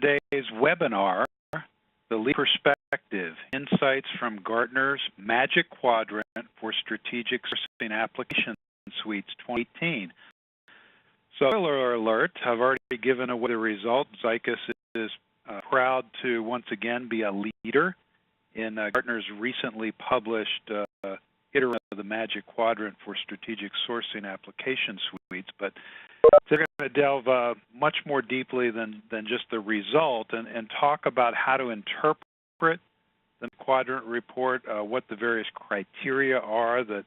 Today's webinar, The Lead Perspective, Insights from Gartner's Magic Quadrant for Strategic Sourcing Application Suites 2018. So, spoiler alert, I've already given away the result. Zycus is proud to once again be a leader in Gartner's recently published iteration of the Magic Quadrant for Strategic Sourcing Application Suites. But they're going to delve much more deeply than just the result and talk about how to interpret the Quadrant report, what the various criteria are that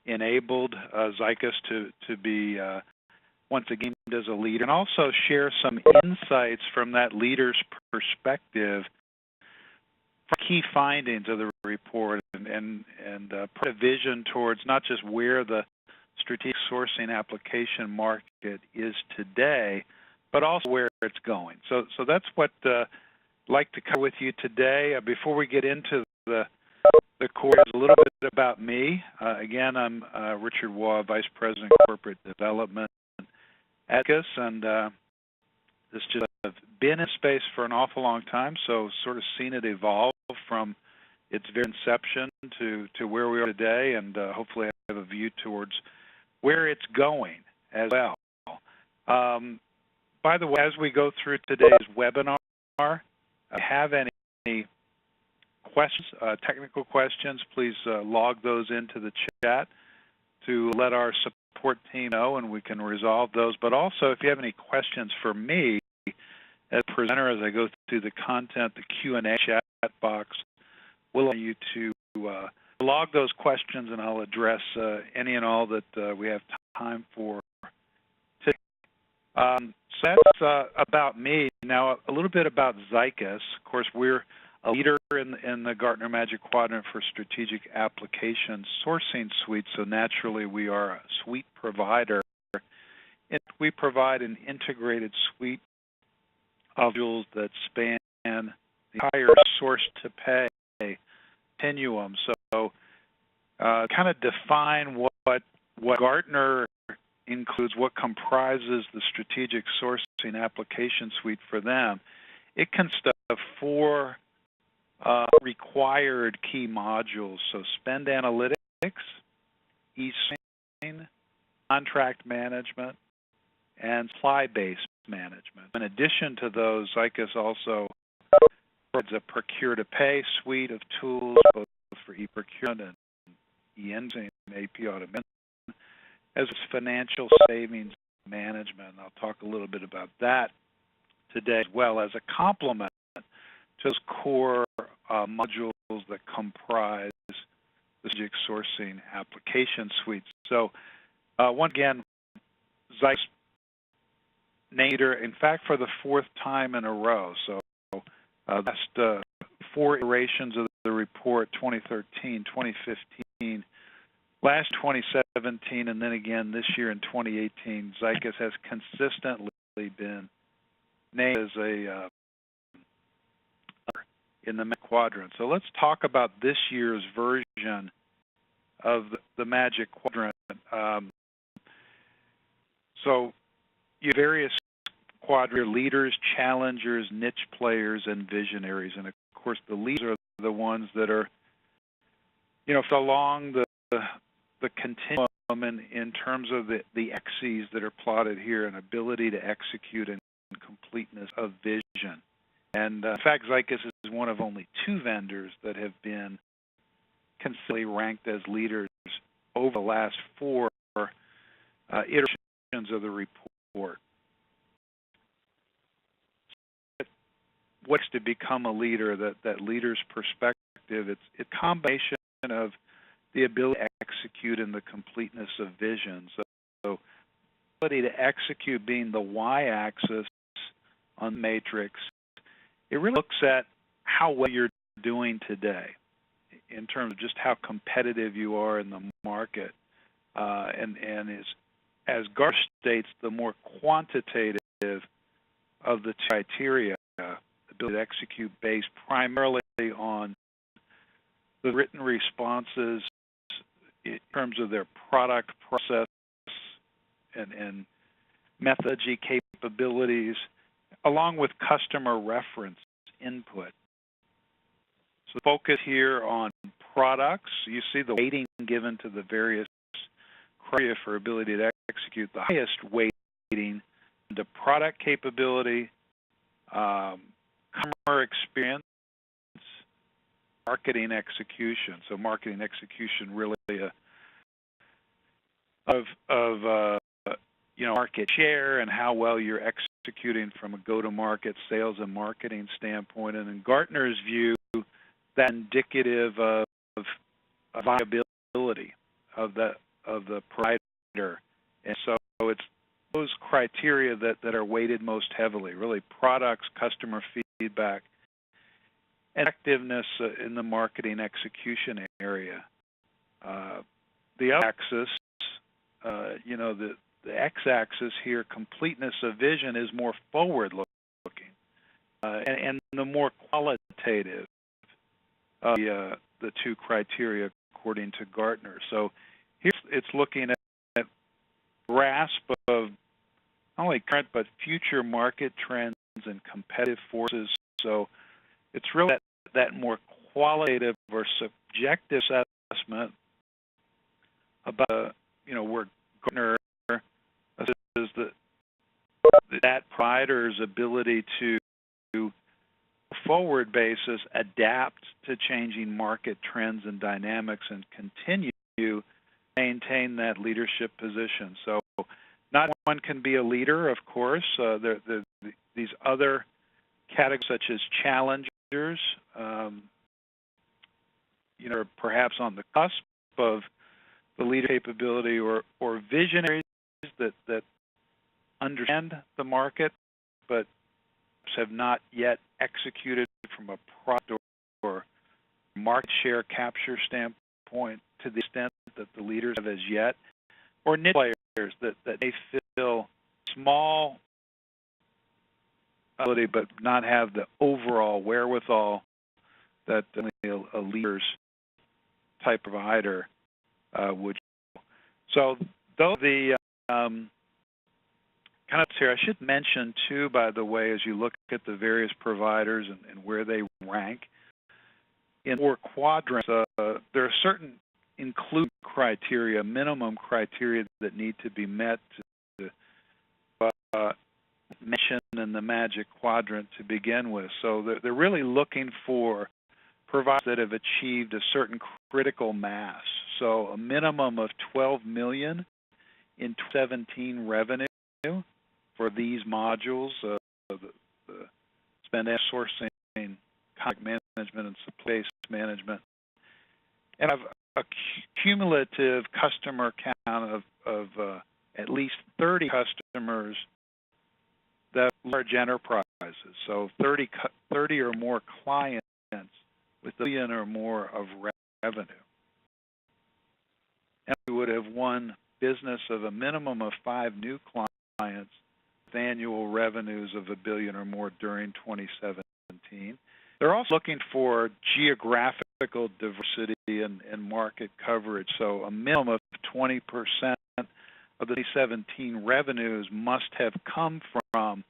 enabled Zycus to be once again as a leader, and also share some insights from that leader's perspective, key findings of the report, and put a vision towards not just where the strategic sourcing application market is today, but also where it's going. So that's what I'd like to cover with you today. Before we get into the course, a little bit about me. Again, I'm Richard Waugh, Vice President of Corporate Development at Zycus, and this just I've been in space for an awful long time, so sort of seen it evolve from its very inception to where we are today, and hopefully I have a view towards where it's going as well. By the way, as we go through today's webinar, if you have any questions, technical questions, please log those into the chat to let our support team know, and we can resolve those. But also, if you have any questions for me as a presenter, as I go through the content, the Q&A chat box will allow you to log those questions, and I'll address any and all that we have time for today. So that's about me. Now, a little bit about Zycus. Of course, we're a leader in the Gartner Magic Quadrant for Strategic Application Sourcing Suites, so naturally we are a suite provider. And we provide an integrated suite of tools that span the entire source-to-pay continuum. So kind of define what Gartner includes, what comprises the strategic sourcing application suite for them. It consists of four required key modules. So spend analytics, e-sourcing, contract management, and supply-based management. In addition to those, Zycus also provides a procure-to-pay suite of tools, both for e-procurement and e-invoicing and AP automation, as well as financial savings management. And I'll talk a little bit about that today, as well as a complement to those core modules that comprise the strategic sourcing application suites. So once again, Zycus named leader, in fact, for the fourth time in a row. So last four iterations of the report, 2013, 2015, last 2017, and then again this year in 2018, Zycus has consistently been named as a in the Magic Quadrant. So let's talk about this year's version of the Magic Quadrant. So you have various quadrant leaders, challengers, niche players, and visionaries. And of course, the leaders are the ones that are, along the continuum in terms of the axes that are plotted here, and ability to execute and completeness of vision. And in fact, Zycus is one of only two vendors that have been consistently ranked as leaders over the last four iterations of the report. What's to become a leader, that leader's perspective, it's a combination of the ability to execute and the completeness of vision. So ability to execute being the y-axis on the matrix, it really looks at how well you're doing today in terms of just how competitive you are in the market. And as Gartner states, the more quantitative of the criteria, ability to execute based primarily on the written responses in terms of their product, process, and methodology capabilities, along with customer reference input. So focus here on products. You see the weighting given to the various criteria for ability to execute. The highest weighting to product capability, customer experience, marketing execution. So marketing execution really market share and how well you're executing from a go-to-market sales and marketing standpoint. And in Gartner's view, that's indicative of viability of the provider. And so it's those criteria that are weighted most heavily, really products, customer feedback, and effectiveness in the marketing execution area. The other axis, the x-axis here, completeness of vision, is more forward-looking, and the more qualitative of the two criteria according to Gartner. So here it's looking at grasp of not only current but future market trends and competitive forces. So it's really that more qualitative or subjective assessment about where Gartner is that provider's ability to forward basis adapt to changing market trends and dynamics and continue to maintain that leadership position. So not one can be a leader, of course. These other categories such as challengers, are perhaps on the cusp of the leader capability, or visionaries that understand the market but have not yet executed from a product or market share capture standpoint to the extent that the leaders have as yet, or niche players that may fill small ability but not have the overall wherewithal that a leader's type provider would. So those are the kind of here. I should mention too, by the way, as you look at the various providers and where they rank in 4 quadrants, there are certain include criteria, minimum criteria that need to be met to mention in the Magic Quadrant to begin with. So they're really looking for providers that have achieved a certain critical mass. So a minimum of $12 million in 2017 revenue for these modules, the spend sourcing, contract management, and supply management, and have a cumulative customer count of at least 30 customers that are large enterprises. So 30 or more clients with $1 billion or more of revenue. And we would have won business of a minimum of 5 new clients with annual revenues of $1 billion or more during 2017. They're also looking for geographical diversity and market coverage. So a minimum of 20% of the 2017 revenues must have come from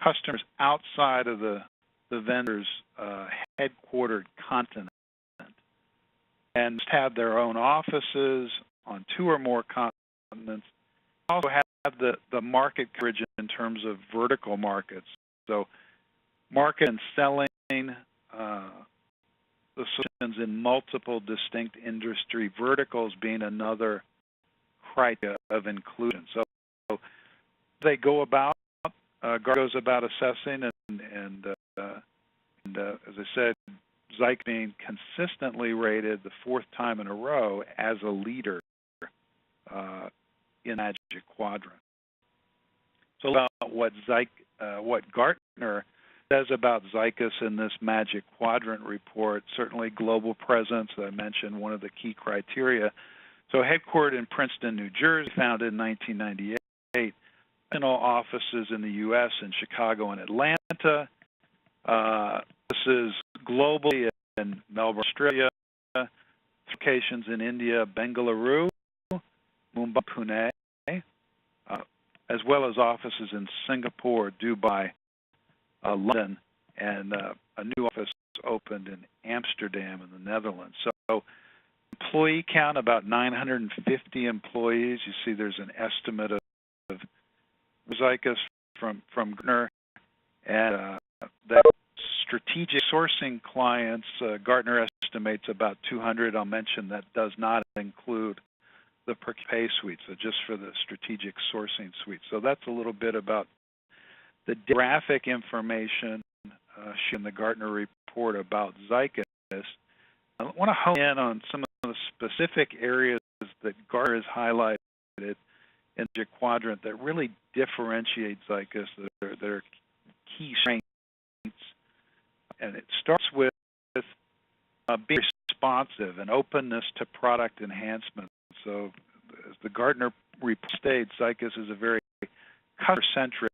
customers outside of the vendor's headquartered continent, and must have their own offices on 2 or more continents. Also have the market coverage in terms of vertical markets. So market and selling the solutions in multiple distinct industry verticals being another criteria of inclusion. So they go about, Gartner goes about assessing, and as I said, Zycus being consistently rated the 4th time in a row as a leader in Magic Quadrant. So about what Gartner says about Zycus in this Magic Quadrant report, certainly global presence, I mentioned one of the key criteria. So headquartered in Princeton, New Jersey, founded in 1998, regional offices in the U.S. in Chicago and Atlanta. This is globally in Melbourne, Australia, locations in India, Bengaluru, Mumbai, Pune, as well as offices in Singapore, Dubai, London, and a new office opened in Amsterdam in the Netherlands. So employee count, about 950 employees. You see there's an estimate of Zycus from Gartner, and that strategic sourcing clients, Gartner estimates about 200. I'll mention that does not include the pay suite, so just for the strategic sourcing suite. So that's a little bit about the demographic information in the Gartner report about Zycus. I want to hone in on some of the specific areas that Gartner has highlighted in the Magic Quadrant that really differentiate Zycus, that are key strengths. And it starts with being responsive and openness to product enhancement. So as the Gartner report states, Zycus is a very customer-centric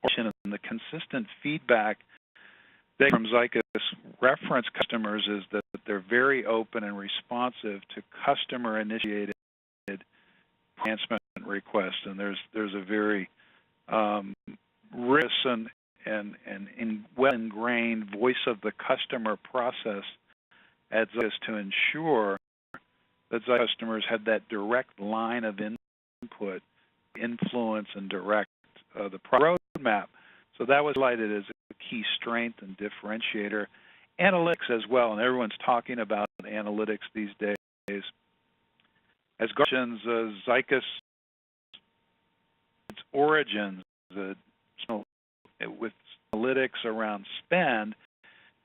organization, and the consistent feedback from Zycus reference customers is that they're very open and responsive to customer-initiated enhancement requests, and there's a very rigorous and well-ingrained voice of the customer process at Zycus to ensure that customers had that direct line of input, influence, and direct the roadmap. So that was highlighted as a key strength and differentiator. Analytics as well, and everyone's talking about analytics these days. As Gartner's Zycus, its origins with analytics around spend,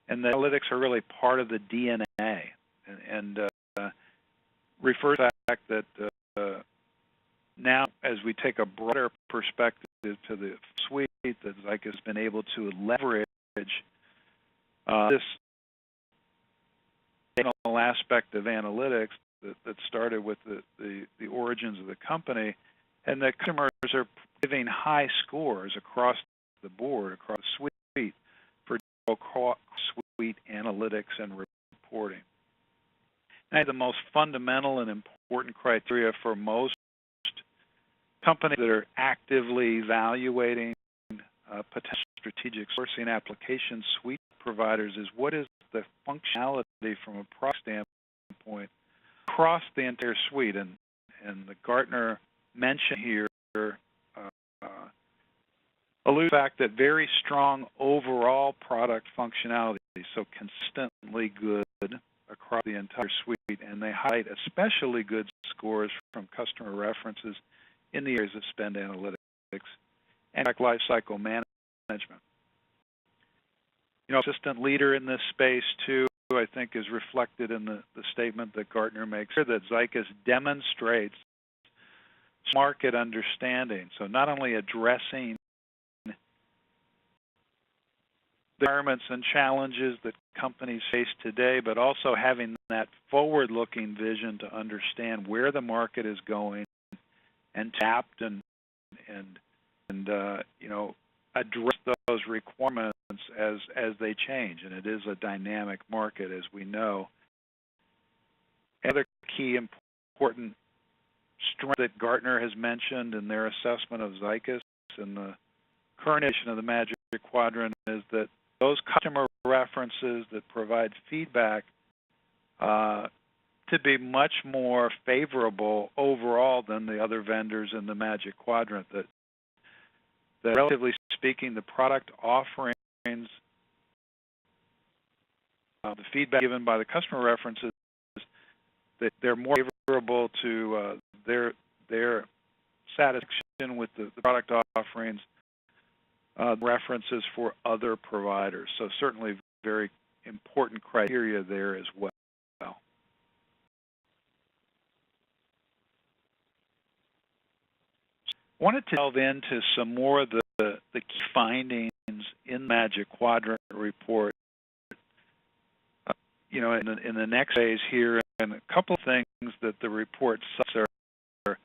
and the analytics are really part of the DNA, and refers to the fact that now, as we take a broader perspective to the suite, that Zycus has been able to leverage this aspect of analytics that started with the origins of the company, and that customers are giving high scores across the board, across the suite, for suite analytics and reporting. And the most fundamental and important criteria for most companies that are actively evaluating potential strategic sourcing application suite providers is what is the functionality from a product standpoint across the entire suite. And the Gartner mention here alludes to the fact that very strong overall product functionality, so consistently good across the entire suite, and they highlight especially good scores from customer references in the areas of spend analytics and life cycle management. Assistant leader in this space too, I think, is reflected in the statement that Gartner makes here, that Zycus demonstrates market understanding. So not only addressing the requirements and challenges that companies face today, but also having that forward-looking vision to understand where the market is going and adapt and address those requirements as they change. And it is a dynamic market, as we know. Another key important strength that Gartner has mentioned in their assessment of Zycus and the current edition of the Magic Quadrant is that those customer references that provide feedback to be much more favorable overall than the other vendors in the Magic Quadrant. That relatively speaking, the product offerings, the feedback given by the customer references, that they're more favorable to their satisfaction with the product offerings, references for other providers. So certainly very important criteria there as well. I wanted to delve into some more of the key findings in the Magic Quadrant report. In the next phase here, and a couple of things that the report cites are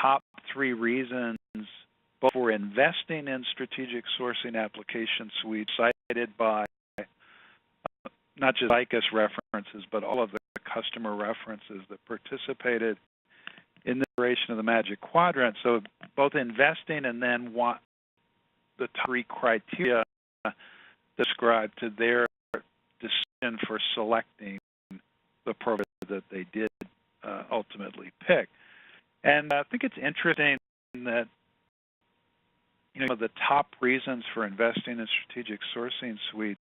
top 3 reasons both for investing in strategic sourcing application suites cited by not just Zycus references, but all of the customer references that participated in the creation of the Magic Quadrant. So both investing and then the top 3 criteria described to their decision for selecting the provider that they did ultimately pick. And I think it's interesting that the top reasons for investing in strategic sourcing suites,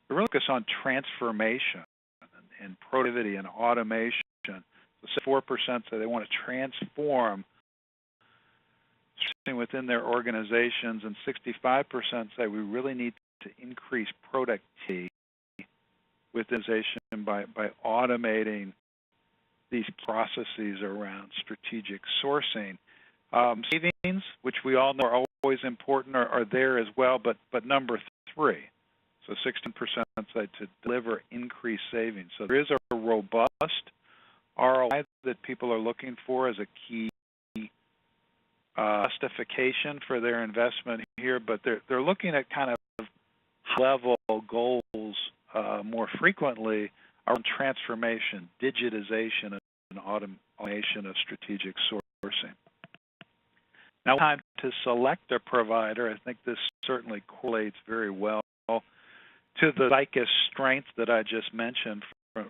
they really focus on transformation and productivity and automation. So 4% say they want to transform within their organizations, and 65% say we really need to increase productivity within the organization by automating these processes around strategic sourcing. Savings, which we all know are always important, are there as well, but number 3. So 16% say to deliver increased savings. So there is a robust ROI that people are looking for as a key justification for their investment here, but they're looking at kind of high-level goals more frequently around transformation, digitization, and automation of strategic sourcing. Now, time to select a provider, I think this certainly correlates very well to the Zycus strength that I just mentioned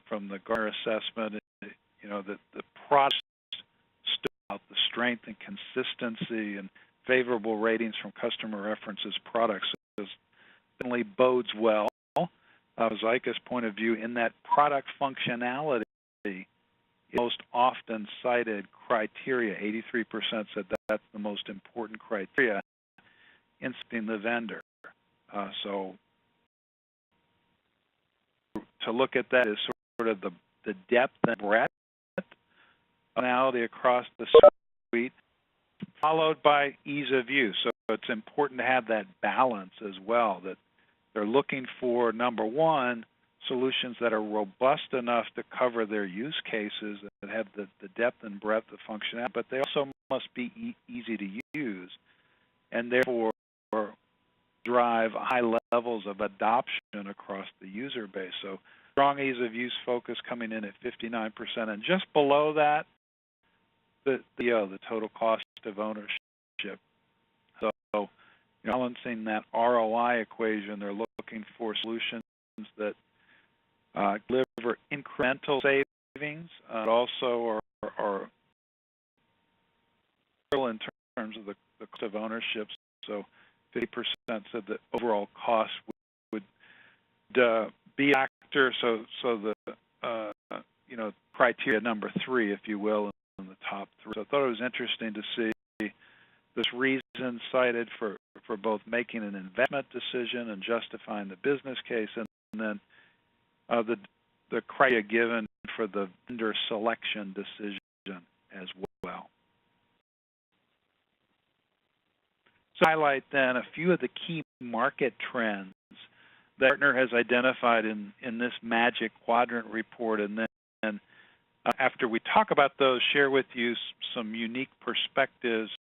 from the Gartner assessment. The product stood out, the strength and consistency and favorable ratings from customer references products certainly bodes well. Zycus' point of view in that product functionality is most often cited criteria. 83% said that's the most important criteria in selecting the vendor. So to look at that is sort of the depth and breadth of functionality across the suite, followed by ease of use. So it's important to have that balance as well, that they're looking for, number 1, solutions that are robust enough to cover their use cases, that have the depth and breadth of functionality, but they also must be easy to use, and therefore drive high levels of adoption across the user base. So strong ease of use focus coming in at 59%, and just below that, the total cost of ownership. So balancing that ROI equation, they're looking for solutions that deliver incremental savings, but also are in terms of the cost of ownership. So 50% said that overall cost would be a factor. So the criteria number 3, if you will, in the top 3. So I thought it was interesting to see this reason cited for both making an investment decision and justifying the business case, and then the criteria given for the vendor selection decision as well. So highlight then a few of the key market trends that Gartner has identified in this Magic Quadrant report, and then after we talk about those, share with you some unique perspectives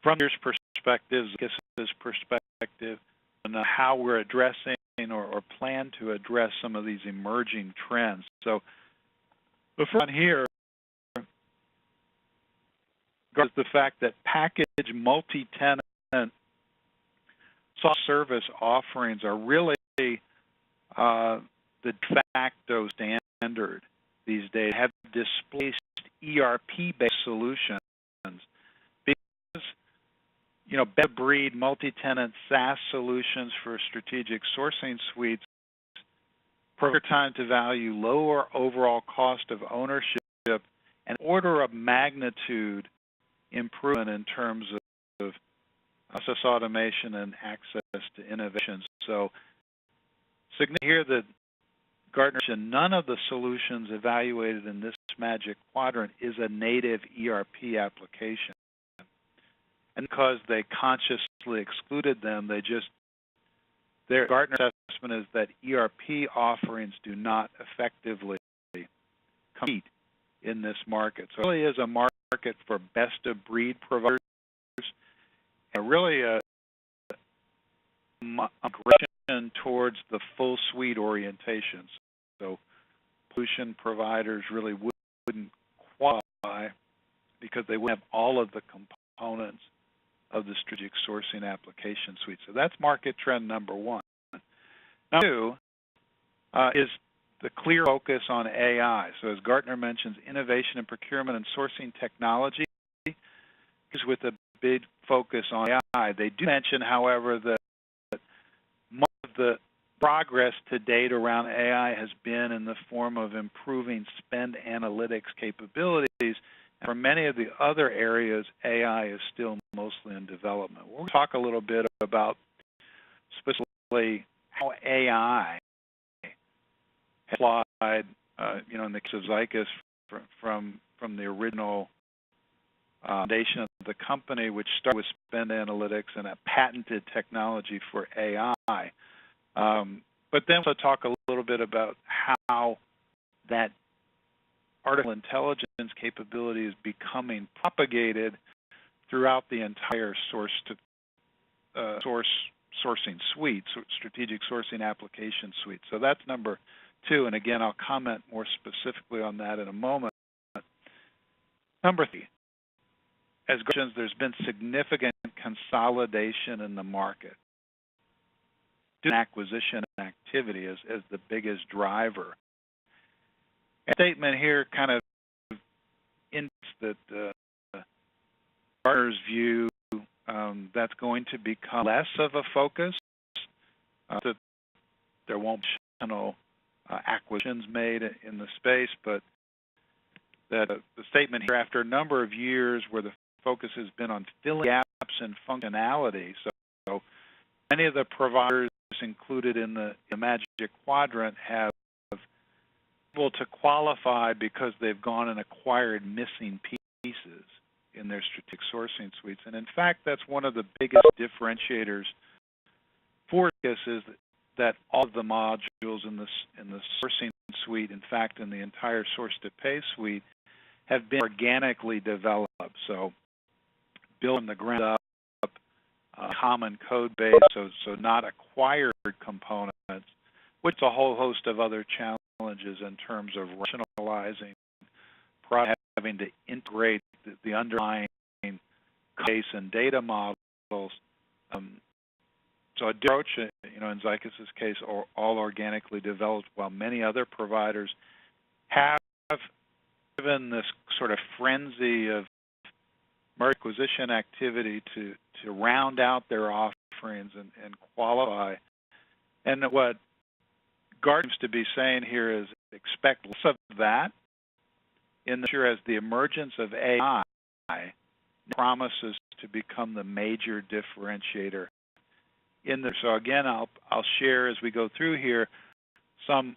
from your perspectives, Zycus' perspective, and how we're addressing or plan to address some of these emerging trends. So the first one here is the fact that package multi-tenant soft service offerings are really the de facto standard these days, have displaced ERP-based solutions. Best-of-breed multi-tenant SaaS solutions for strategic sourcing suites provide time to value, lower overall cost of ownership, and order of magnitude improvement in terms of process automation and access to innovation. So, significant here that Gartner said none of the solutions evaluated in this Magic Quadrant is a native ERP application. And because they consciously excluded them, their Gartner assessment is that ERP offerings do not effectively compete in this market. So it really is a market for best-of-breed providers, and really a migration towards the full suite orientation. So solution providers really wouldn't qualify because they wouldn't have all of the components of the strategic sourcing application suite. So that's market trend number one. Number two is the clear focus on AI. So as Gartner mentions, innovation in procurement and sourcing technology is with a big focus on AI. They do mention, however, that most of the progress to date around AI has been in the form of improving spend analytics capabilities. And for many of the other areas, AI is still mostly in development. We'll talk a little bit about specifically how AI has applied, in the case of Zycus from the original foundation of the company, which started with spend analytics and a patented technology for AI. But then we'll talk a little bit about how that artificial intelligence capability is becoming propagated throughout the entire sourcing suite, strategic sourcing application suite. So that's number two, and again, I'll comment more specifically on that in a moment. Number three, as mentioned, there's been significant consolidation in the market. Acquisition activity is the biggest driver. The statement here kind of indicates that Gartner's view that's going to become less of a focus. That there won't be acquisitions made in the space, but that the statement here, after a number of years where the focus has been on filling gaps in functionality, so many of the providers included in the Magic Quadrant have been able to qualify because they've gone and acquired missing pieces in their strategic sourcing suites. And in fact, that's one of the biggest differentiators for this, is that all of the modules in the sourcing suite, in fact, in the entire source-to-pay suite, have been organically developed. So built from the ground up, common code base, so not acquired components, which a whole host of other challenges in terms of rationalizing, having to integrate the underlying case and data models. So a approach, in Zycus's case, all organically developed, while many other providers have given this sort of frenzy of merger acquisition activity to round out their offerings and qualify. And what Gartner seems to be saying here is expect less of that in the future as the emergence of AI promises to become the major differentiator in there. So again, I'll share as we go through here some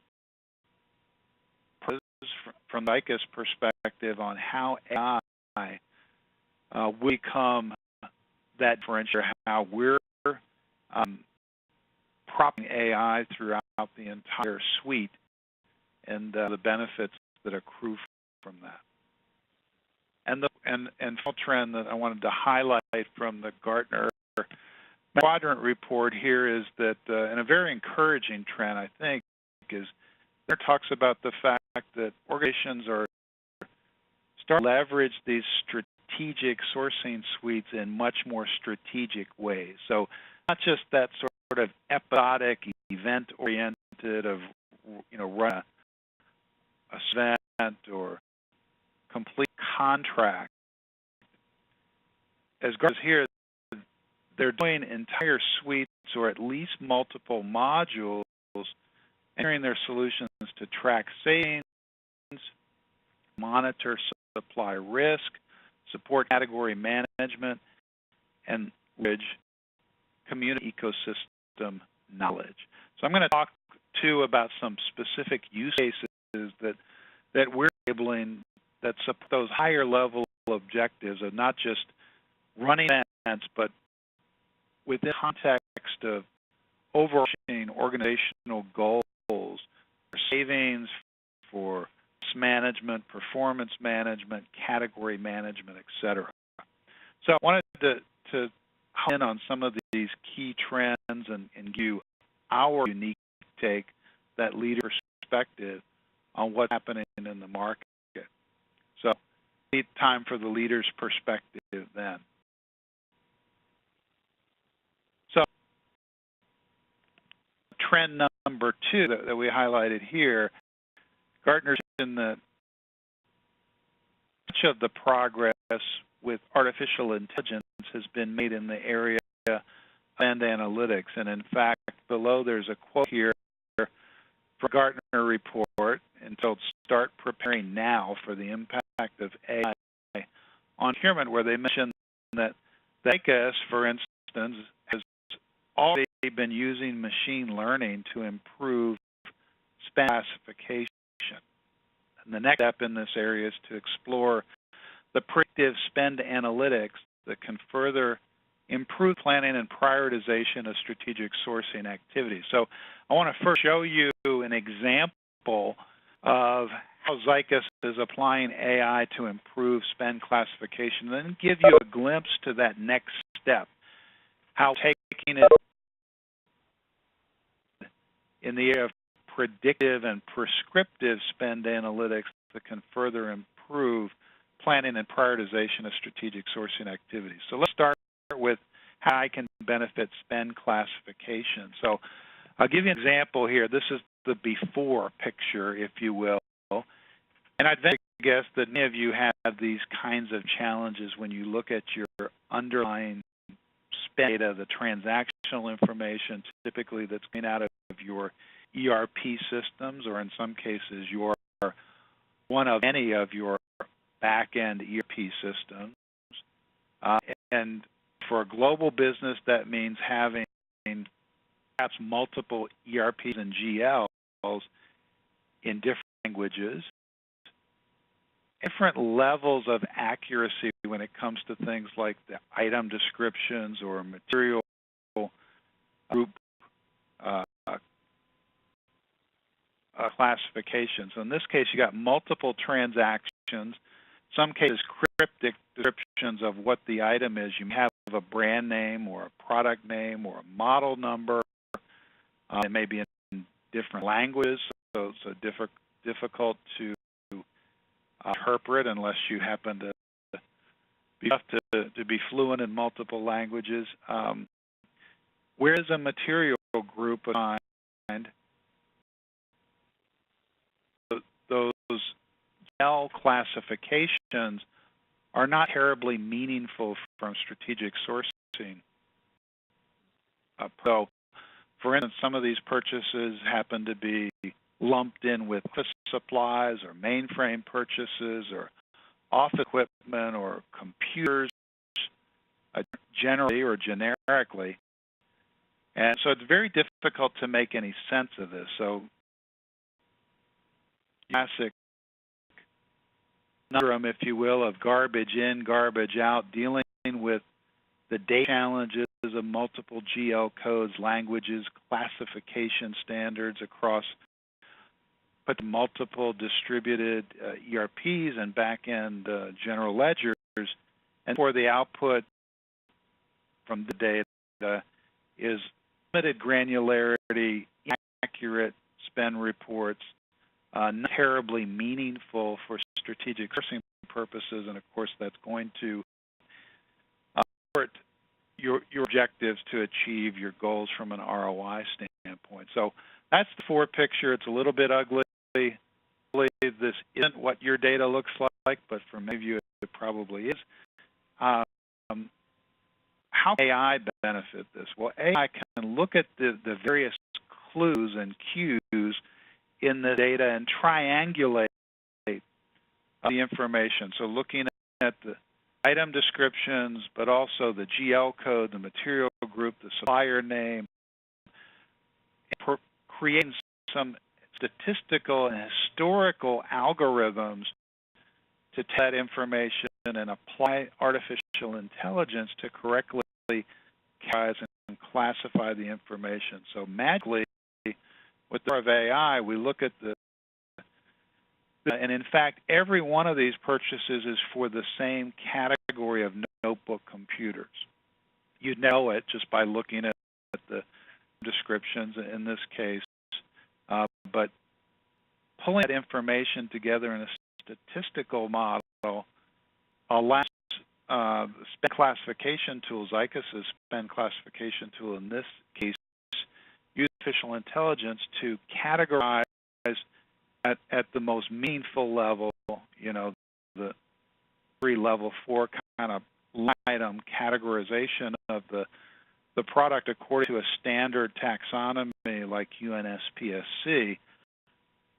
from Zycus perspective on how AI will become that differentiator, how we're propping AI throughout the entire suite, and the benefits that accrue from that. And the final trend that I wanted to highlight from the Gartner Quadrant report here is that, and a very encouraging trend, I think, is it talks about the fact that organizations are starting to leverage these strategic sourcing suites in much more strategic ways. So not just that sort of episodic, event-oriented of, run a event or complete contract. As Gartner's here, they're doing entire suites or at least multiple modules, entering their solutions to track savings, monitor supply risk, support category management, and leverage community ecosystem knowledge. So I'm going to talk too about some specific use cases that we're enabling that support those higher level objectives of not just running events, but within the context of overarching organizational goals for savings, for management, performance management, category management, etc. So I wanted to hone in on some of these key trends and give you our unique take, that leader perspective on what's happening in the market. So, time for the leader's perspective then. trend number 2 that we highlighted here, Gartner's in the much of the progress with artificial intelligence has been made in the area of spend analytics. And in fact, below there's a quote here from Gartner report entitled "Start Preparing Now for the Impact of AI on Procurement," where they mention that Zycus, for instance, has already been using machine learning to improve spend classification. And the next step in this area is to explore the predictive spend analytics that can further improve planning and prioritization of strategic sourcing activities. So I want to first show you an example of how Zycus is applying AI to improve spend classification, and then give you a glimpse to that next step, how taking it in the area of predictive and prescriptive spend analytics that can further improve planning and prioritization of strategic sourcing activities. So let's start with how I can benefit spend classification. So I'll give you an example here. This is the before picture, if you will. And I'd venture to guess that many of you have these kinds of challenges when you look at your underlying spend data, the transactional information typically that's coming out of your ERP systems, or in some cases your one of any of your back-end ERP systems. And for a global business, that means having perhaps multiple ERPs and GLs in different languages, different levels of accuracy when it comes to things like the item descriptions or material group classifications. So in this case, you got multiple transactions, some cases cryptic descriptions of what the item is. You may have a brand name or a product name or a model number. It may be in different languages, so it's difficult to interpret unless you happen to be fluent in multiple languages. Where is a material group assigned? Those GL classifications are not terribly meaningful from strategic sourcing. So, for instance, some of these purchases happen to be lumped in with office supplies or mainframe purchases or office equipment or computers generally or generically. And so it's very difficult to make any sense of this. So classic conundrum, if you will, of garbage in, garbage out, dealing with the data challenges of multiple GL codes, languages, classification standards across multiple distributed ERPs and back-end general ledgers, and for the output from the data is limited granularity, inaccurate spend reports, not terribly meaningful for strategic sourcing purposes, and of course that's going to support your objectives to achieve your goals from an ROI standpoint. So that's the forward picture. It's a little bit ugly. This isn't what your data looks like, but for many of you it probably is. How can AI benefit this? Well, AI can look at the various clues and cues in the data and triangulate the information. So looking at the item descriptions, but also the GL code, the material group, the supplier name, creating some statistical and historical algorithms to take that information and apply artificial intelligence to correctly categorize and classify the information. So magically, with the power of AI, we look at and in fact, every one of these purchases is for the same category of notebook computers. You'd know it just by looking at the descriptions in this case. But pulling that information together in a statistical model allows spend classification tool, Zycus' spend classification tool in this case, use artificial intelligence to categorize at the most meaningful level, the level 4 kind of item categorization of the product according to a standard taxonomy like UNSPSC,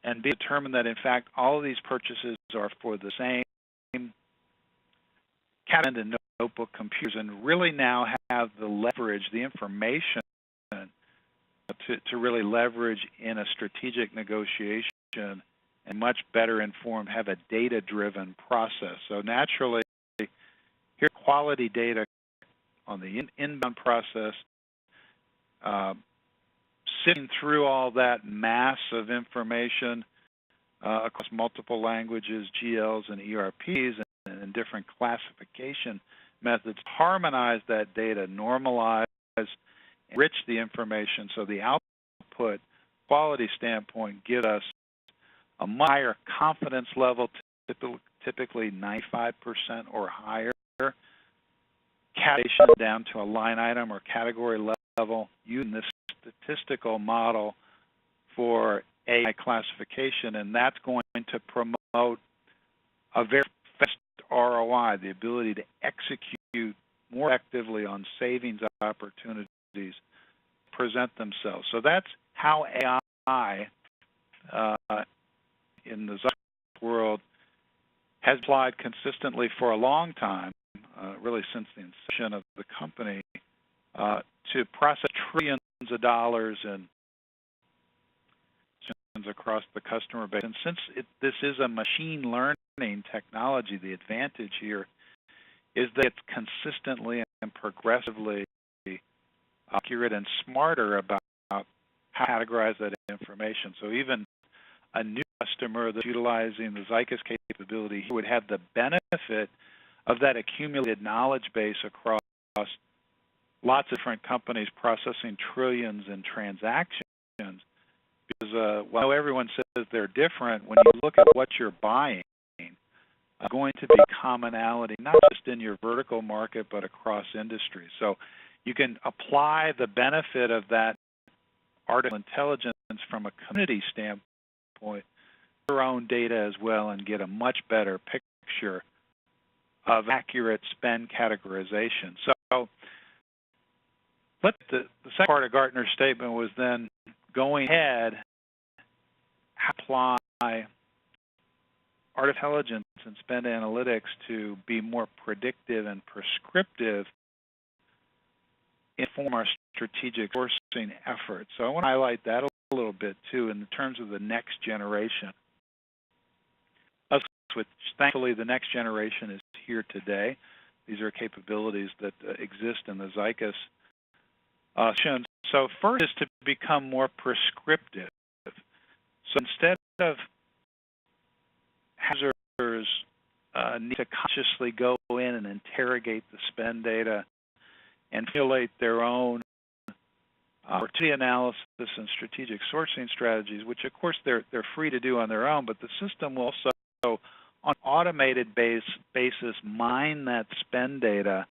and be determined that in fact all of these purchases are for the same cabinet and notebook computers, and really now have the leverage, the information to really leverage in a strategic negotiation and much better informed, have a data-driven process. So naturally, here quality data on the inbound process, sifting through all that mass of information across multiple languages, GLs and ERPs, and different classification methods, harmonize that data, normalize, enrich the information so the output quality standpoint gives us a much higher confidence level, typically 95% or higher, calculation down to a line item or category level, using this statistical model for AI classification, and that's going to promote a very fast ROI, the ability to execute more effectively on savings opportunities present themselves. So that's how AI in the Zycus world has applied consistently for a long time, really since the inception of the company, to process trillions of dollars and across the customer base. And since this is a machine learning technology, the advantage here is that it's consistently and progressively accurate and smarter about how to categorize that information. So even a new customer that's utilizing the Zycus capability would have the benefit of that accumulated knowledge base across lots of different companies processing trillions in transactions. Because while everyone says they're different, when you look at what you're buying, going to be commonality, not just in your vertical market, but across industries. So you can apply the benefit of that artificial intelligence from a community standpoint, your own data as well, and get a much better picture of accurate spend categorization. So the second part of Gartner's statement was then going ahead, apply artificial intelligence and spend analytics to be more predictive and prescriptive, inform our strategic sourcing efforts. So I want to highlight that a little bit too in terms of the next generation, which thankfully the next generation is here today. These are capabilities that exist in the Zycus. So first is to become more prescriptive. So instead of users need to consciously go in and interrogate the spend data and formulate their own opportunity analysis and strategic sourcing strategies, which of course they're free to do on their own, but the system will also, on an automated basis, mine that spend data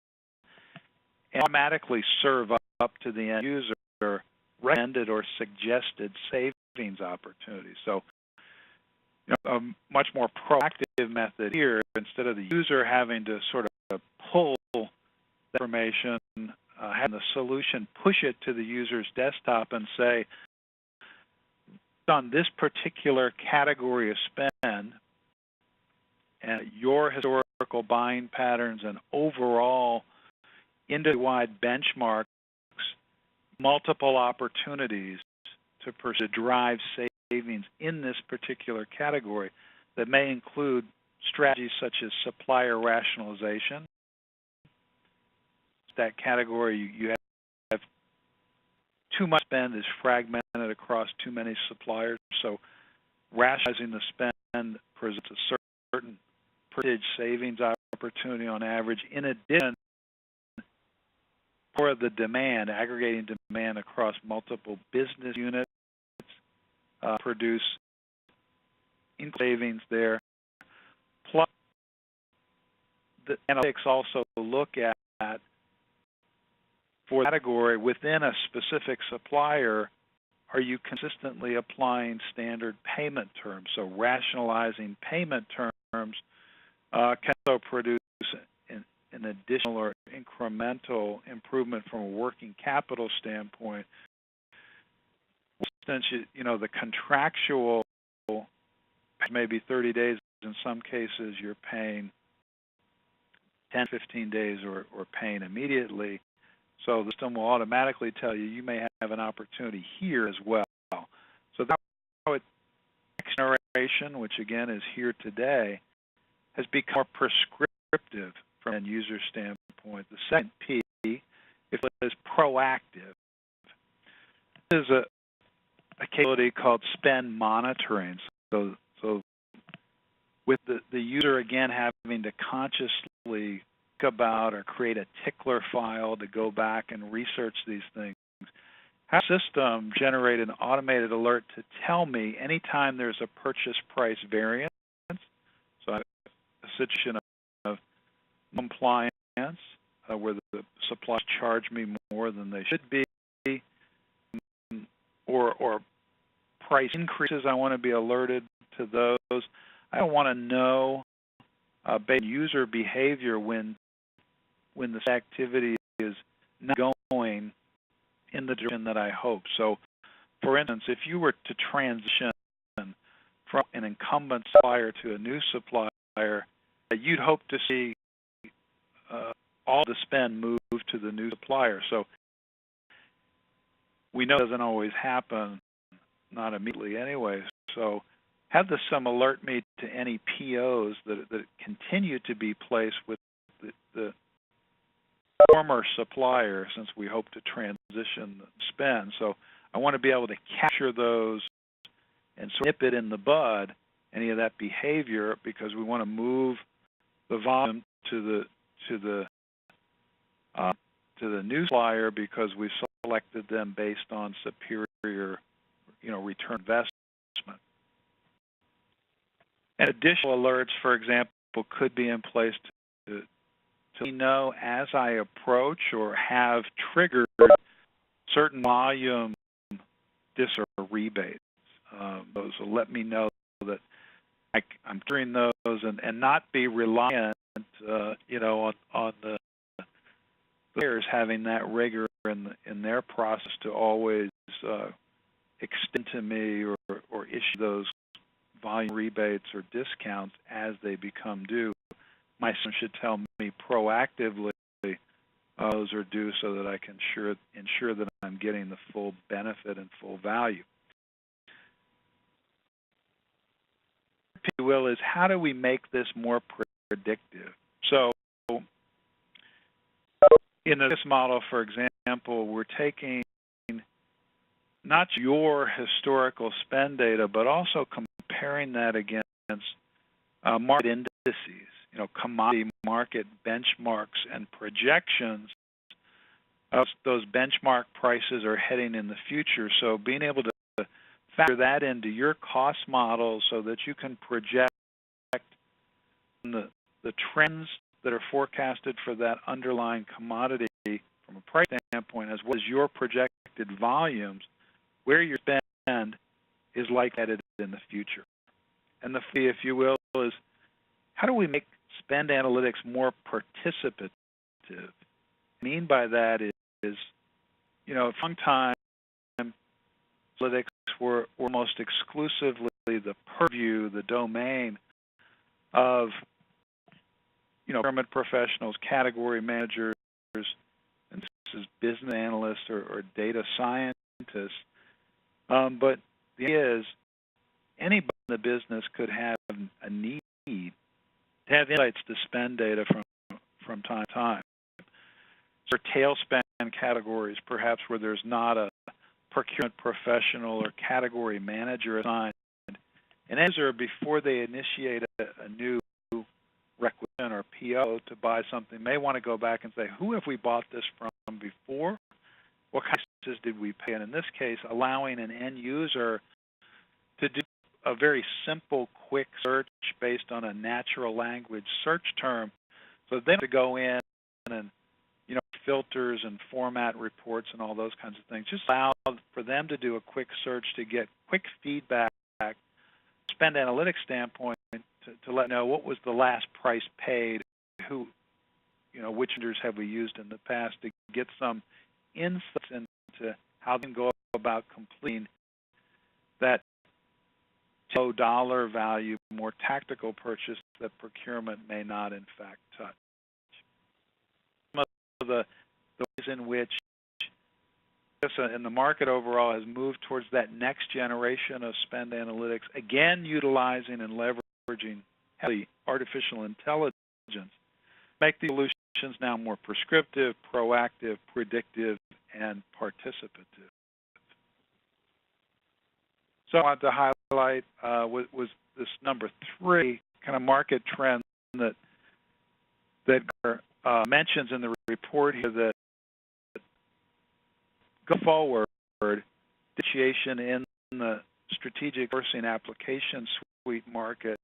and automatically serve up to the end user recommended or suggested savings opportunities. So a much more proactive method here, instead of the user having to sort of pull the information, having the solution push it to the user's desktop and say, on this particular category of spend, and your historical buying patterns and overall industry-wide benchmarks, multiple opportunities to drive savings in this particular category that may include strategies such as supplier rationalization. That category, you have too much spend is fragmented across too many suppliers, so rationalizing the spend presents a certain percentage savings opportunity on average. In addition, for the demand, aggregating demand across multiple business units, produce savings there. Plus, the analytics also look at for the category within a specific supplier are you consistently applying standard payment terms? So rationalizing payment terms can also produce an additional or incremental improvement from a working capital standpoint. Since the contractual maybe 30 days, in some cases you're paying 10, 15 days or paying immediately. So the system will automatically tell you may have an opportunity here as well. So that's how next generation, which again is here today, has become more prescriptive from an end user standpoint. The second P, if it is proactive, this is a capability called spend monitoring. So with the user again having to consciously think about or create a tickler file to go back and research these things, have the system generate an automated alert to tell me anytime there's a purchase price variance, so a situation of compliance where the suppliers charge me more than they should be, or price increases, I want to be alerted to those. I don't want to know based on user behavior when this activity is not going in the direction that I hope. So, for instance, if you were to transition from an incumbent supplier to a new supplier, you'd hope to see all the spend move to the new supplier. So we know it doesn't always happen, not immediately anyway. So have the system alert me to any POs that continue to be placed with the former supplier, since we hope to transition the spend. So I want to be able to capture those and nip it in the bud, any of that behavior, because we want to move the volume to the new supplier because we selected them based on superior, return investment. And additional alerts, for example, could be in place to know as I approach or have triggered certain volume dis or rebates. Those will let me know that I'm doing those and not be reliant, on the players having that rigor in their process to always extend to me or issue those volume rebates or discounts as they become due. My system should tell me proactively those are due so that I can ensure that I'm getting the full benefit and full value. If you will, is how do we make this more predictive? So in this model, for example, we're taking not your historical spend data, but also comparing that against market indices, commodity market benchmarks and projections. Those benchmark prices are heading in the future. So being able to factor that into your cost model so that you can project the trends that are forecasted for that underlying commodity from a price standpoint, as well as your projected volumes, where your spend is likely headed in the future. And the fee, if you will, is how do we make spend analytics more participative? What I mean by that is sometime analytics were almost exclusively the purview, the domain of procurement professionals, category managers, and this is business analysts or data scientists. But the idea is anybody in the business could have a need to have insights to spend data from time to time. For tail spend categories, perhaps where there's not a procurement professional or category manager assigned, an end user, before they initiate a new requisition or PO to buy something, may want to go back and say, who have we bought this from before? What kind of prices did we pay? And in this case, allowing an end user to do a very simple, quick search based on a natural language search term, so they have to go in and filters and format reports and all those kinds of things. Just allow for them to do a quick search to get quick feedback, spend analytics standpoint to let know what was the last price paid, who, which vendors have we used in the past, to get some insights into how they can go about completing that low dollar value, more tactical purchase that procurement may not in fact touch. Some of the ways in which and the market overall has moved towards that next generation of spend analytics, again utilizing and leveraging heavily artificial intelligence, make the solutions now more prescriptive, proactive, predictive, and participative. So I want to highlight was this number 3 kind of market trend that mentions in the report here, that go forward, differentiation in the strategic sourcing application suite market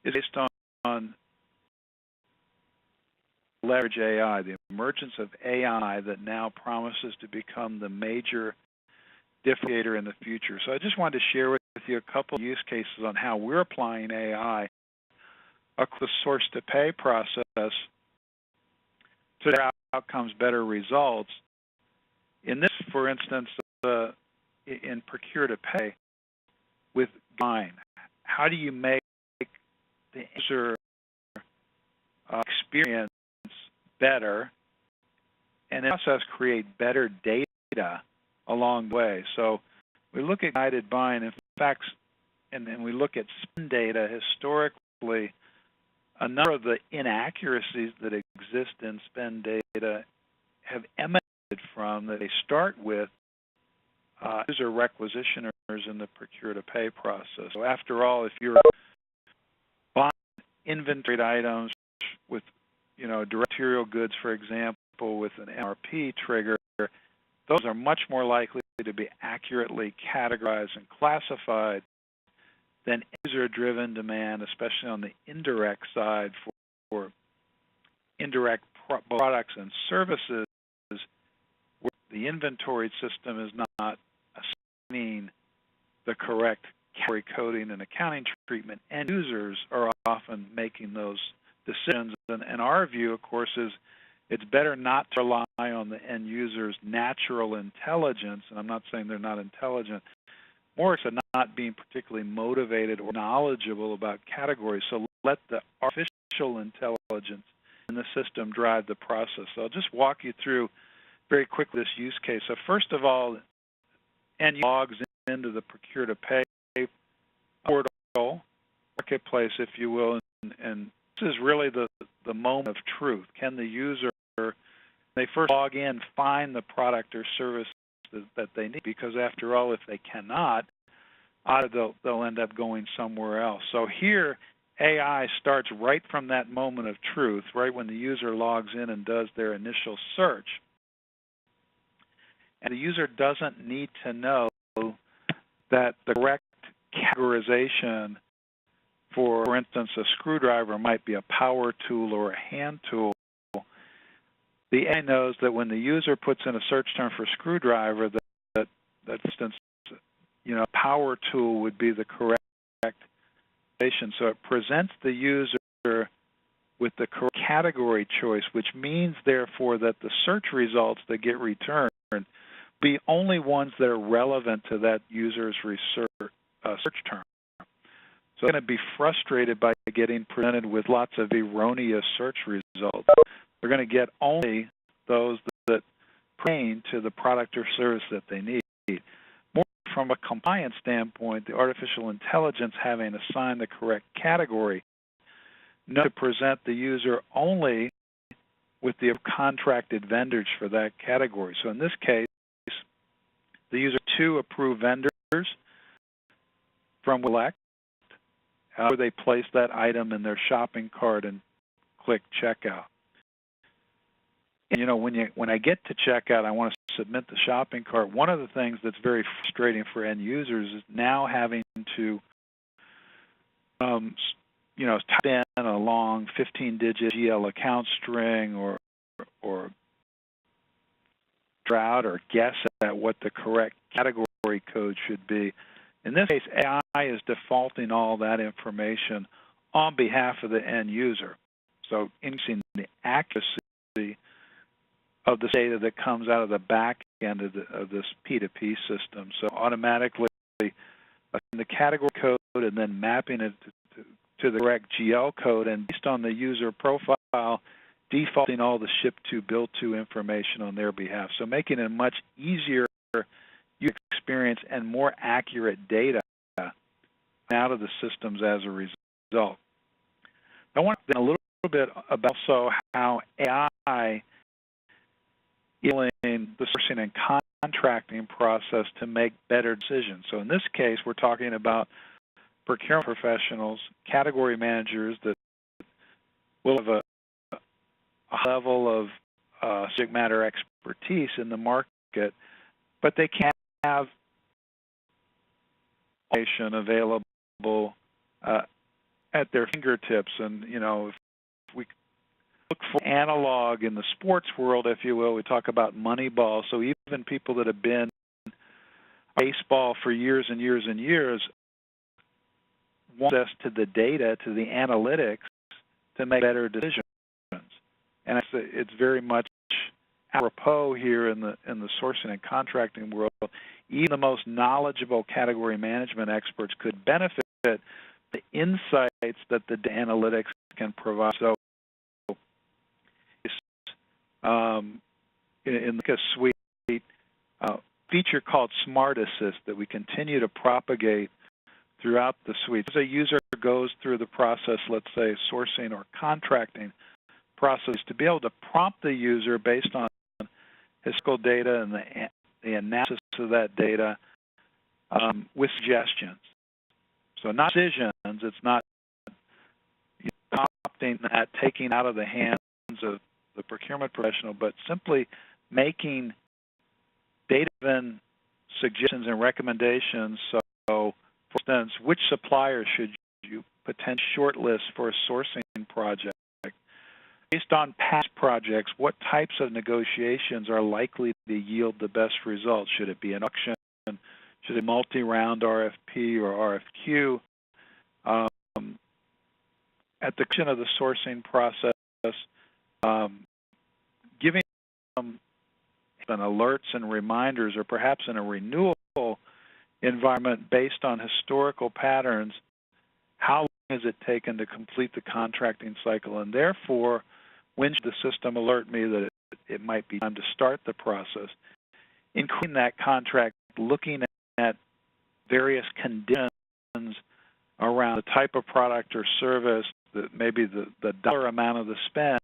is based on leverage AI, the emergence of AI that now promises to become the major differentiator in the future. So I just wanted to share with you a couple of use cases on how we're applying AI across the source-to-pay process to better outcomes, better results. In this, for instance, in procure-to-pay with buying, how do you make the user experience better and in the process create better data along the way? So we look at guided buying, in fact, and then we look at spend data historically. A number of the inaccuracies that exist in spend data have emanated from that they start with user requisitioners in the procure-to-pay process. So after all, if you're buying inventoried items with, direct material goods, for example, with an MRP trigger, those are much more likely to be accurately categorized and classified than user-driven demand, especially on the indirect side for indirect products and services, where the inventory system is not assigning the correct category coding and accounting treatment, and users are often making those decisions. And our view, of course, is it's better not to rely on the end user's natural intelligence, and I'm not saying they're not intelligent, more it's not being particularly motivated or knowledgeable about categories. So let the artificial intelligence in the system drive the process. So I'll just walk you through very quickly this use case. So first of all, end user logs into the procure-to-pay portal, marketplace, if you will, and this is really the moment of truth. Can the user, when they first log in, find the product or service that they need? Because after all, if they cannot, they'll end up going somewhere else. So here, AI starts right from that moment of truth, right when the user logs in and does their initial search. And the user doesn't need to know that the correct categorization for instance, a screwdriver might be a power tool or a hand tool. The AI knows that when the user puts in a search term for screwdriver, that for instance, power tool would be the correct categorization. So it presents the user with the correct category choice, which means, therefore, that the search results that get returned be only ones that are relevant to that user's search term. So they're going to be frustrated by getting presented with lots of erroneous search results. They're going to get only those that pertain to the product or service that they need. More from a compliance standpoint, the artificial intelligence having assigned the correct category knows to present the user only with the contracted vendors for that category. So in this case, the user 2 approved vendors from select, where they place that item in their shopping cart and click checkout. And when I get to checkout, I want to submit the shopping cart. One of the things that's very frustrating for end users is now having to type in a long 15-digit GL account string or out or guess at what the correct category code should be. In this case, AI is defaulting all that information on behalf of the end user, so increasing the accuracy of the data that comes out of the back end of this P2P system. So automatically the category code and then mapping it to the correct GL code, and based on the user profile, defaulting all the ship to, build to information on their behalf. So making it a much easier user experience and more accurate data out of the systems as a result. I want to talk a little bit about also how AI is in the sourcing and contracting process to make better decisions. So in this case, we're talking about procurement professionals, category managers that will have a level of subject matter expertise in the market, but they can't have information available at their fingertips. And if we look for analog in the sports world, if you will, we talk about Moneyball. So even people that have been baseball for years and years and years want access to the data, to the analytics, to make better decisions. And it's very much apropos here in the sourcing and contracting world. Even the most knowledgeable category management experts could benefit the insights that the analytics can provide. So in the suite, feature called Smart Assist that we continue to propagate throughout the suite. As a user goes through the process, let's say sourcing or contracting process, to be able to prompt the user based on historical data and the analysis of that data with suggestions. So not decisions, it's not opting that, taking out of the hands of the procurement professional, but simply making data-driven suggestions and recommendations. So, for instance, which supplier should you potentially shortlist for a sourcing project? Based on past projects, what types of negotiations are likely to yield the best results? Should it be an auction? Should it be a multi-round RFP or RFQ? At the conclusion of the sourcing process, giving them alerts and reminders, or perhaps in a renewal environment based on historical patterns, how long has it taken to complete the contracting cycle, and therefore, when should the system alert me that it might be time to start the process? Including that contract, looking at various conditions around the type of product or service, maybe the dollar amount of the spend,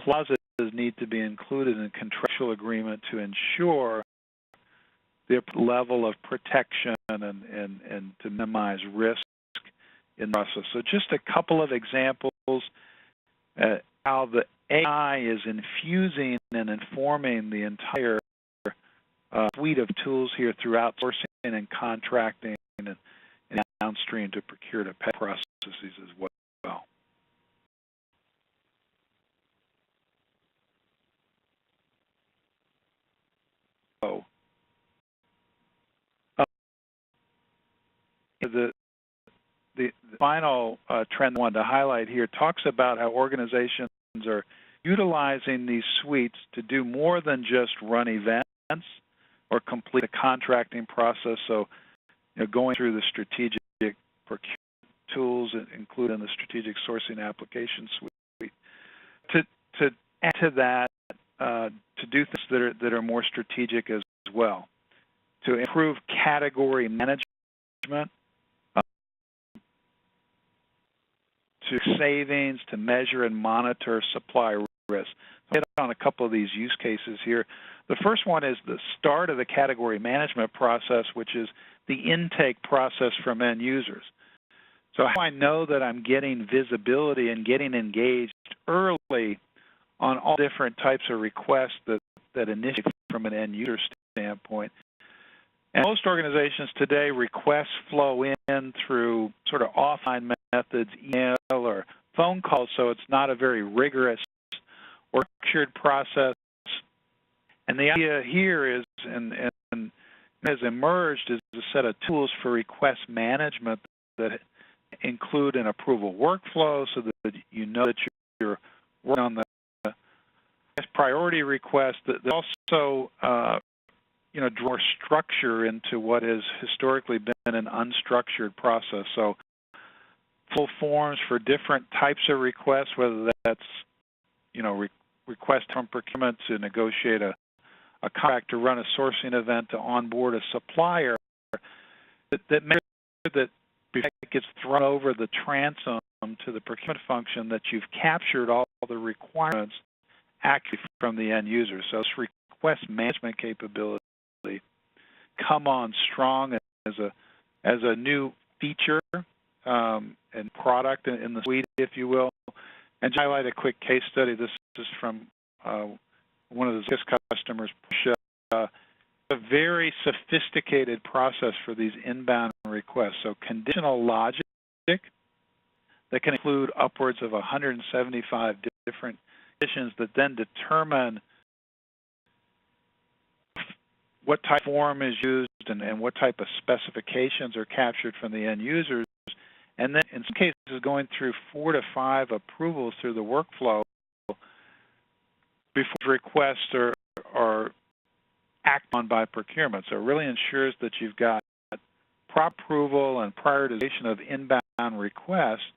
clauses need to be included in a contractual agreement to ensure the level of protection and to minimize risk in the process. So just a couple of examples how the AI is infusing and informing the entire suite of tools here throughout sourcing and contracting and downstream to procure to pay processes as well. So, the final trend I wanted to highlight here talks about how organizations are utilizing these suites to do more than just run events or complete the contracting process. So, going through the strategic procurement tools, including the strategic sourcing application suite, to add to that, to do things that are more strategic as well, to improve category management, to savings, to measure and monitor supply risk. I'll hit on a couple of these use cases here. The first one is the start of the category management process, which is the intake process from end users. So how do I know that I'm getting visibility and getting engaged early on all different types of requests that initiate from an end user standpoint? And most organizations today, requests flow in through sort of offline methods, email or phone calls, so it's not a very rigorous or structured process. And the idea here is, and has emerged, is a set of tools for request management that include an approval workflow so that you know that you're working on the priority request, that also draw structure into what has historically been an unstructured process. So full forms for different types of requests, whether that's request from procurement to negotiate a contract, to run a sourcing event, to onboard a supplier, that makes sure that before it gets thrown over the transom to the procurement function, that you've captured all the requirements accurately from the end user. So this request management capability come on strong as a new feature and product in the suite, if you will. And to highlight a quick case study, this is from one of the Zycus customers. A very sophisticated process for these inbound requests. So conditional logic that can include upwards of 175 different conditions that then determine what type of form is used and what type of specifications are captured from the end users. And then in some cases going through 4 to 5 approvals through the workflow before requests are acted on by procurement. So it really ensures that you've got proper approval and prioritization of inbound requests,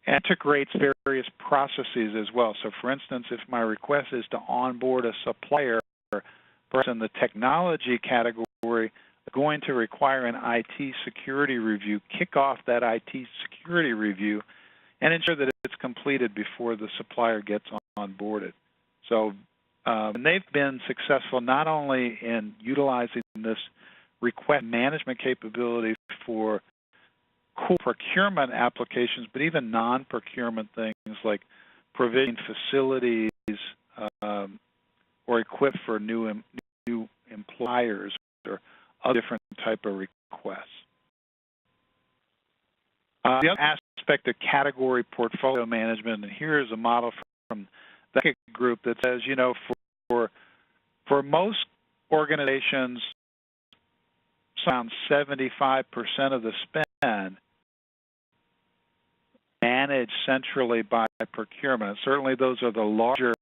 and integrates various processes as well. So for instance, if my request is to onboard a supplier, in the technology category, going to require an IT security review, kick off that IT security review, and ensure that it's completed before the supplier gets onboarded. So and they've been successful not only in utilizing this request management capability for core procurement applications, but even non-procurement things like provisioning facilities or equip for new employers or other different type of requests. The other aspect of category portfolio management, and here is a model from the group that says, for most organizations, around 75% of the spend managed centrally by procurement. Certainly those are the larger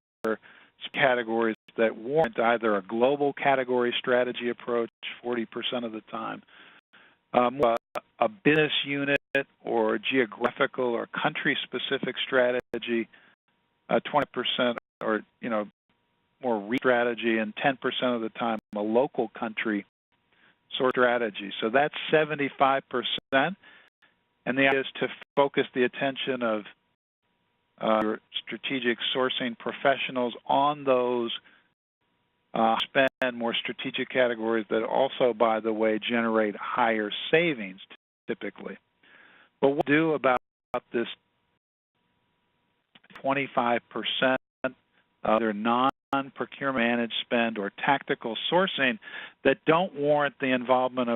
categories that warrant either a global category strategy approach 40% of the time, a business unit or geographical or country-specific strategy, 20%, or more strategy, and 10% of the time a local country sort of strategy. So that's 75%, and the idea is to focus the attention of your strategic sourcing professionals on those spend more strategic categories that also, by the way, generate higher savings typically. But what we'll do about this 25% of their non-procurement managed spend or tactical sourcing that don't warrant the involvement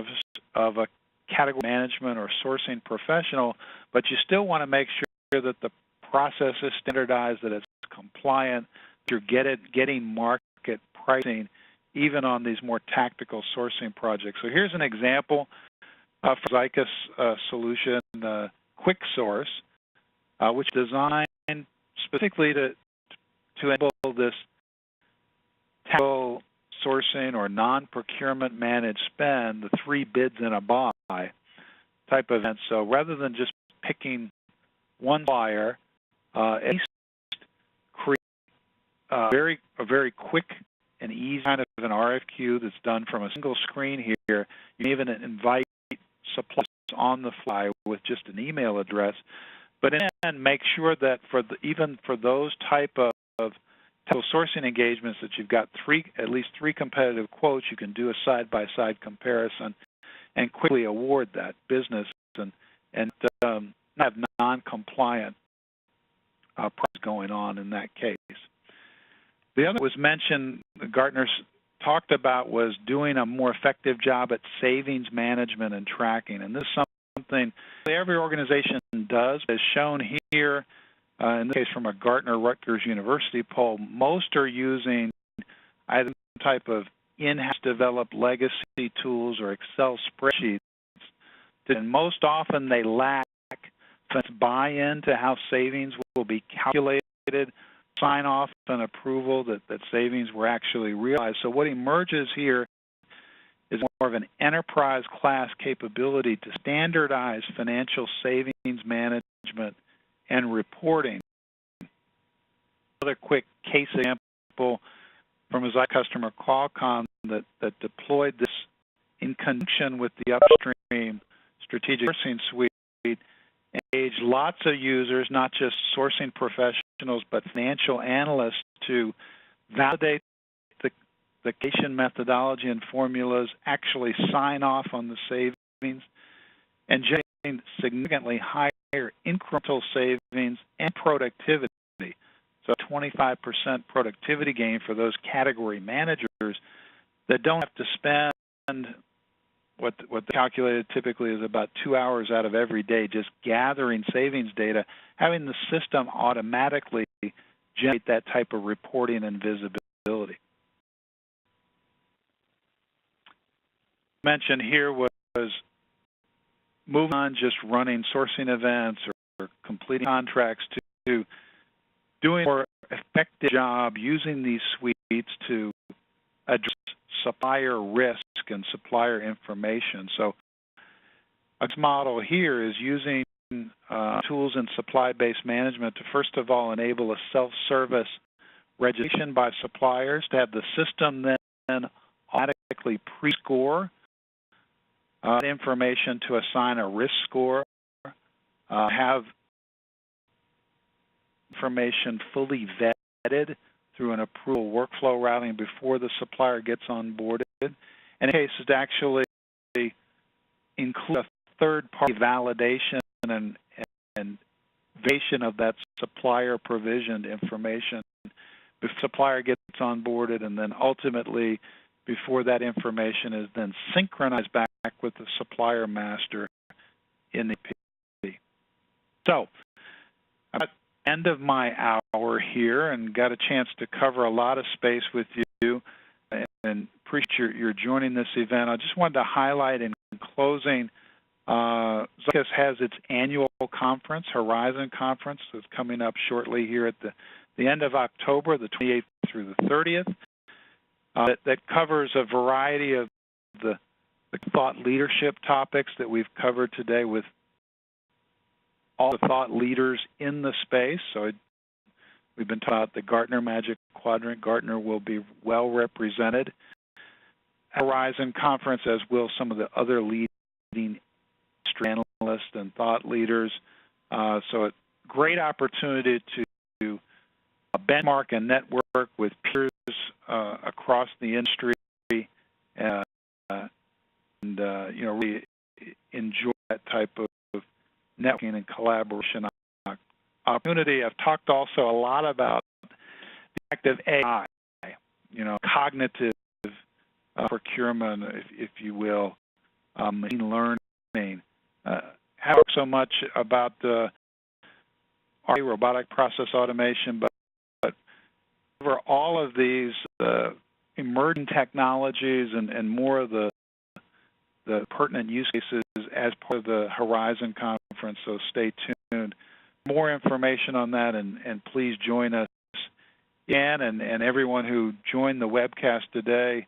of a category management or sourcing professional, but you still want to make sure that the process is standardized, that it's compliant, you're getting market pricing even on these more tactical sourcing projects. So here's an example for Zycus solution, Quick Source, which is designed specifically to enable this tactical sourcing or non-procurement managed spend, the 3 bids and a buy type of event. So rather than just picking one supplier, at least create a very quick and easy kind of an RFQ that's done from a single screen here. You can even invite suppliers on the fly with just an email address, but then make sure that even for those type of technical sourcing engagements that you've got at least three competitive quotes, you can do a side-by-side comparison and quickly award that business and have non-compliant price going on in that case. The other was mentioned, Gartner talked about, was doing a more effective job at savings management and tracking. And this is something every organization does, as shown here, in this case from a Gartner Rutgers University poll. Most are using either some type of in-house developed legacy tools or Excel spreadsheets, and most often they lack buy-in to how savings will be calculated, sign-off and approval that savings were actually realized. So what emerges here is more of an enterprise-class capability to standardize financial savings management and reporting. Another quick case example from a Zycus customer, Qualcomm, that deployed this in conjunction with the upstream strategic sourcing suite, engaged lots of users, not just sourcing professionals, but financial analysts to validate the calculation methodology and formulas, actually sign off on the savings, and generate significantly higher incremental savings and productivity. So 25% productivity gain for those category managers that don't have to spend what they calculated typically is about 2 hours out of every day just gathering savings data, having the system automatically generate that type of reporting and visibility. Mentioned here was moving on just running sourcing events or completing contracts to doing a more effective job using these suites to address supplier risk and supplier information. So our model here is using tools in supply-based management to first of all enable a self-service registration by suppliers, to have the system then automatically pre-score information to assign a risk score, have information fully vetted through an approval workflow routing before the supplier gets onboarded. And in cases, to actually include a third-party validation and validation of that supplier provisioned information before the supplier gets onboarded, and then ultimately before that information is then synchronized back with the supplier master in the P. So, I'm at the end of my hour here and got a chance to cover a lot of space with you, and appreciate your joining this event. I just wanted to highlight in closing, Zycus has its annual conference, Horizon Conference, that's coming up shortly here at the end of October, the 28th through the 30th. That covers a variety of the thought leadership topics that we've covered today with all the thought leaders in the space. So we've been talking about the Gartner Magic Quadrant. Gartner will be well represented at Horizon Conference, as will some of the other leading analysts and thought leaders. So a great opportunity to benchmark and network with peers across the industry, and really enjoy that type of networking and collaboration opportunity. I've talked also a lot about the fact of AI, cognitive procurement, if you will, machine learning. Have so much about robotic process automation, but over all of these emerging technologies and more of the pertinent use cases as part of the Horizon Conference, so stay tuned. More information on that, and please join us again, and everyone who joined the webcast today.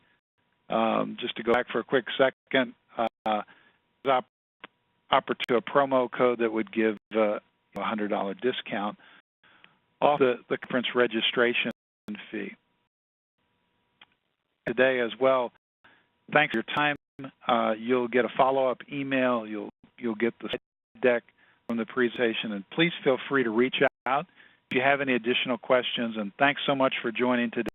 Just to go back for a quick second, offered to a promo code that would give a $100 discount off the conference registration fee. Today as well, thanks for your time. You'll get a follow-up email. You'll get the slide deck from the presentation, and please feel free to reach out if you have any additional questions. And thanks so much for joining today.